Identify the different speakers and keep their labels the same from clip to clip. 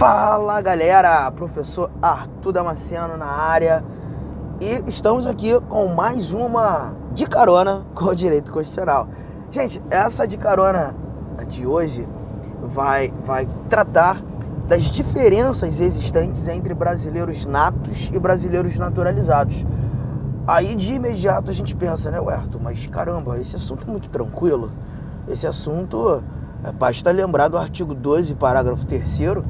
Speaker 1: Fala galera, professor Arthur Damasceno na área e estamos aqui com mais uma de carona com o direito constitucional. Gente, essa de carona de hoje vai tratar das diferenças existentes entre brasileiros natos e brasileiros naturalizados. Aí de imediato a gente pensa, né, Arthur, mas caramba, esse assunto é muito tranquilo. Esse assunto, basta lembrar do artigo 12, parágrafo 3º,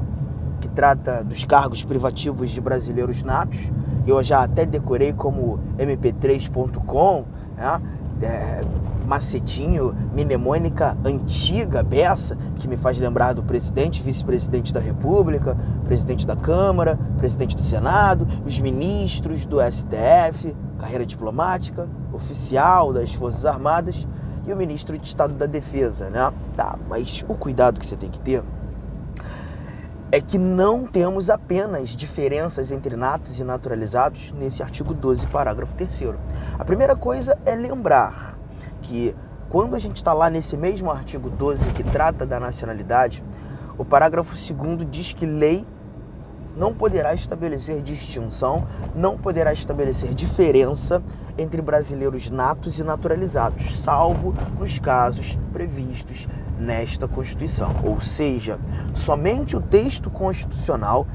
Speaker 1: que trata dos cargos privativos de brasileiros natos. Eu já até decorei como mp3.com, né? Macetinho, mnemônica antiga, beça, que me faz lembrar do presidente, vice-presidente da República, presidente da Câmara, presidente do Senado, os ministros do STF, carreira diplomática, oficial das Forças Armadas e o ministro de Estado da Defesa, né? Tá, mas o cuidado que você tem que ter é que não temos apenas diferenças entre natos e naturalizados nesse artigo 12, parágrafo 3º. A primeira coisa é lembrar que quando a gente está lá nesse mesmo artigo 12 que trata da nacionalidade, o parágrafo 2º diz que lei não poderá estabelecer distinção, não poderá estabelecer diferença entre brasileiros natos e naturalizados, salvo nos casos previstos nesta Constituição. Ou seja, somente o texto constitucional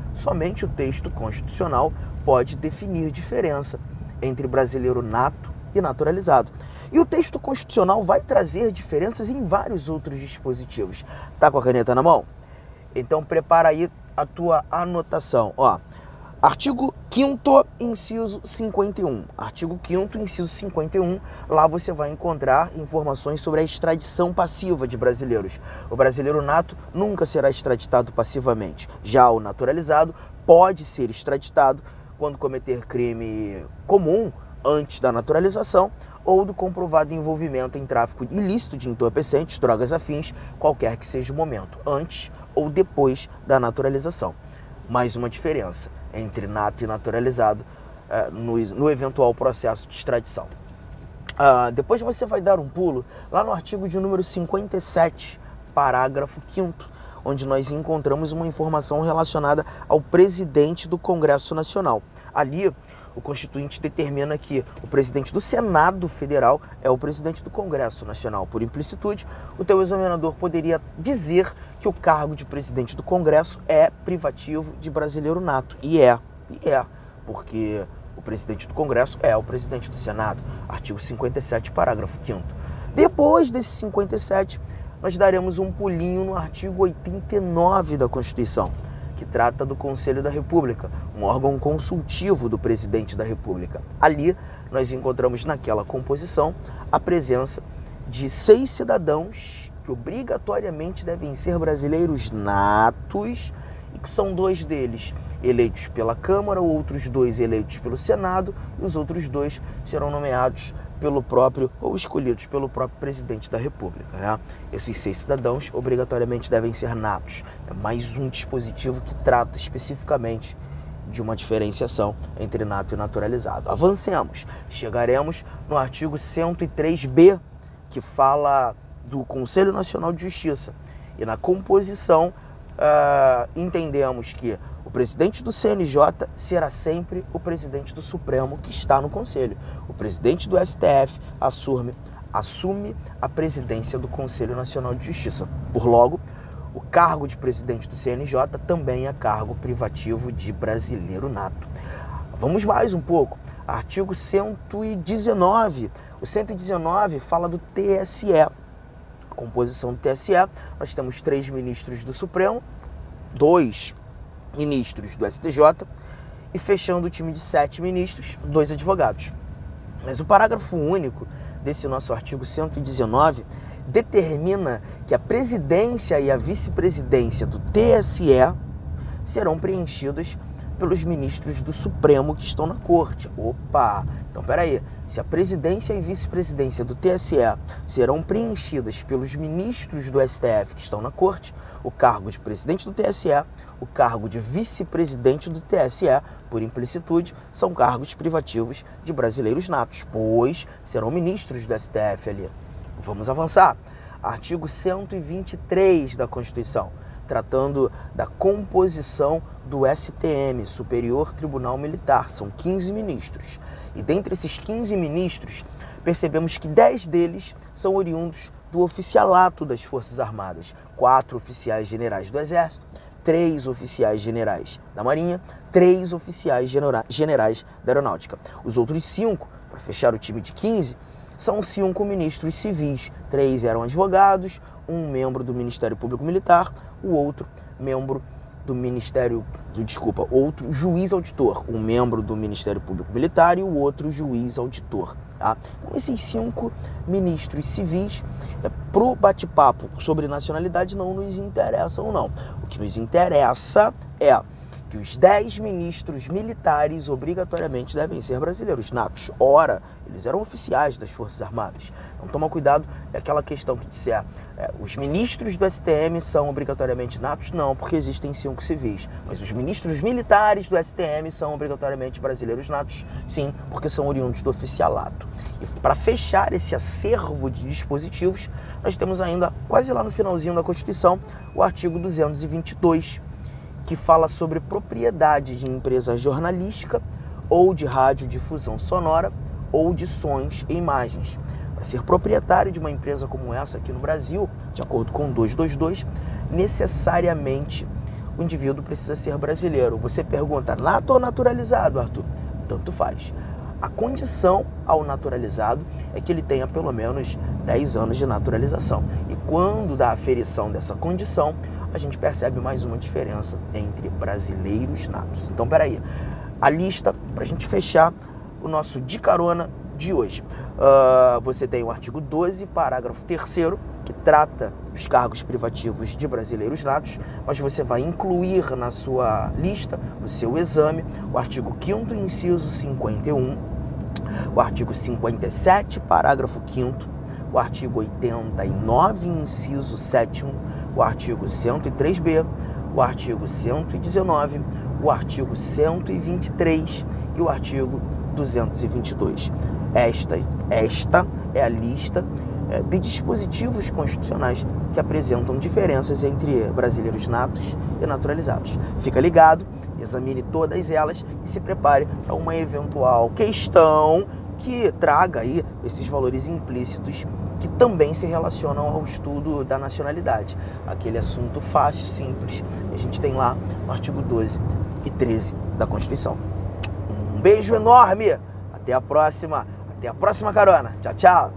Speaker 1: pode definir diferença entre brasileiro nato e naturalizado. E o texto constitucional vai trazer diferenças em vários outros dispositivos. Tá com a caneta na mão? Então prepara aí a tua anotação. Ó, artigo 5º, inciso 51. Artigo 5º, inciso 51, lá você vai encontrar informações sobre a extradição passiva de brasileiros. O brasileiro nato nunca será extraditado passivamente. Já o naturalizado pode ser extraditado quando cometer crime comum antes da naturalização ou do comprovado envolvimento em tráfico ilícito de entorpecentes, drogas afins, qualquer que seja o momento, antes ou depois da naturalização. Mais uma diferença entre nato e naturalizado no eventual processo de extradição. Depois você vai dar um pulo lá no artigo de número 57, parágrafo 5º, onde nós encontramos uma informação relacionada ao presidente do Congresso Nacional. Ali, o Constituinte determina que o presidente do Senado Federal é o presidente do Congresso Nacional. Por implicitude, o teu examinador poderia dizer que o cargo de presidente do Congresso é privativo de brasileiro nato. E é, porque o presidente do Congresso é o presidente do Senado. Artigo 57, parágrafo 5º. Depois desse 57, nós daremos um pulinho no artigo 89 da Constituição, que trata do Conselho da República, um órgão consultivo do presidente da República. Ali, nós encontramos naquela composição a presença de 6 cidadãos que obrigatoriamente devem ser brasileiros natos e que são 2 deles eleitos pela Câmara, outros 2 eleitos pelo Senado e os outros 2 serão nomeados pelo próprio ou escolhidos pelo próprio presidente da República, né? Esses 6 cidadãos obrigatoriamente devem ser natos. É mais um dispositivo que trata especificamente de uma diferenciação entre nato e naturalizado. Avancemos, chegaremos no artigo 103b, que fala do Conselho Nacional de Justiça. E na composição, entendemos que o presidente do CNJ será sempre o presidente do Supremo que está no Conselho. O presidente do STF assume a presidência do Conselho Nacional de Justiça. Por logo, o cargo de presidente do CNJ também é cargo privativo de brasileiro nato. Vamos mais um pouco. Artigo 119. O 119 fala do TSE. A composição do TSE, nós temos 3 ministros do Supremo, 2 ministros do STJ e fechando o time de 7 ministros, 2 advogados. Mas o parágrafo único desse nosso artigo 119 determina que a presidência e a vice-presidência do TSE serão preenchidas pelos ministros do Supremo que estão na corte. Opa! Então, peraí. Se a presidência e vice-presidência do TSE serão preenchidas pelos ministros do STF que estão na corte, o cargo de presidente do TSE, o cargo de vice-presidente do TSE, por implicitude, são cargos privativos de brasileiros natos, pois serão ministros do STF ali. Vamos avançar. Artigo 123 da Constituição tratando da composição do STM, Superior Tribunal Militar. São 15 ministros. E dentre esses 15 ministros, percebemos que 10 deles são oriundos do oficialato das Forças Armadas. 4 oficiais generais do Exército, 3 oficiais generais da Marinha, 3 oficiais generais da Aeronáutica. Os outros 5, para fechar o time de 15, são 5 ministros civis. 3 eram advogados, um membro do Ministério Público Militar, o outro membro do outro juiz auditor, um membro do Ministério Público Militar e o outro juiz auditor. Tá? Então, esses 5 ministros civis, pro bate-papo sobre nacionalidade, não nos interessam, não. O que nos interessa é que os 10 ministros militares obrigatoriamente devem ser brasileiros natos. Ora, eles eram oficiais das Forças Armadas. Então toma cuidado, é aquela questão que disser, os ministros do STM são obrigatoriamente natos? Não, porque existem 5 civis. Mas os ministros militares do STM são obrigatoriamente brasileiros natos? Sim, porque são oriundos do oficialato. E para fechar esse acervo de dispositivos, nós temos ainda, quase lá no finalzinho da Constituição, o artigo 222, que fala sobre propriedade de empresa jornalística ou de radiodifusão sonora ou de sons e imagens. Para ser proprietário de uma empresa como essa aqui no Brasil, de acordo com o 222, necessariamente o indivíduo precisa ser brasileiro. Você pergunta, nato ou naturalizado, Arthur? Tanto faz. A condição ao naturalizado é que ele tenha pelo menos 10 anos de naturalização. E quando dá a aferição dessa condição, a gente percebe mais uma diferença entre brasileiros natos. Então, peraí, a lista, para a gente fechar o nosso De Carona de hoje. Você tem o artigo 12, parágrafo 3º, que trata dos cargos privativos de brasileiros natos, mas você vai incluir na sua lista, no seu exame, o artigo 5º, inciso 51, o artigo 57, parágrafo 5º, o artigo 89, inciso 7º, o artigo 103b, o artigo 119, o artigo 123 e o artigo 222. Esta é a lista de dispositivos constitucionais que apresentam diferenças entre brasileiros natos e naturalizados. Fica ligado, examine todas elas e se prepare para uma eventual questão que traga aí esses valores implícitos que também se relacionam ao estudo da nacionalidade. Aquele assunto fácil, simples, a gente tem lá no artigo 12 e 13 da Constituição. Um beijo enorme, até a próxima carona. Tchau, tchau!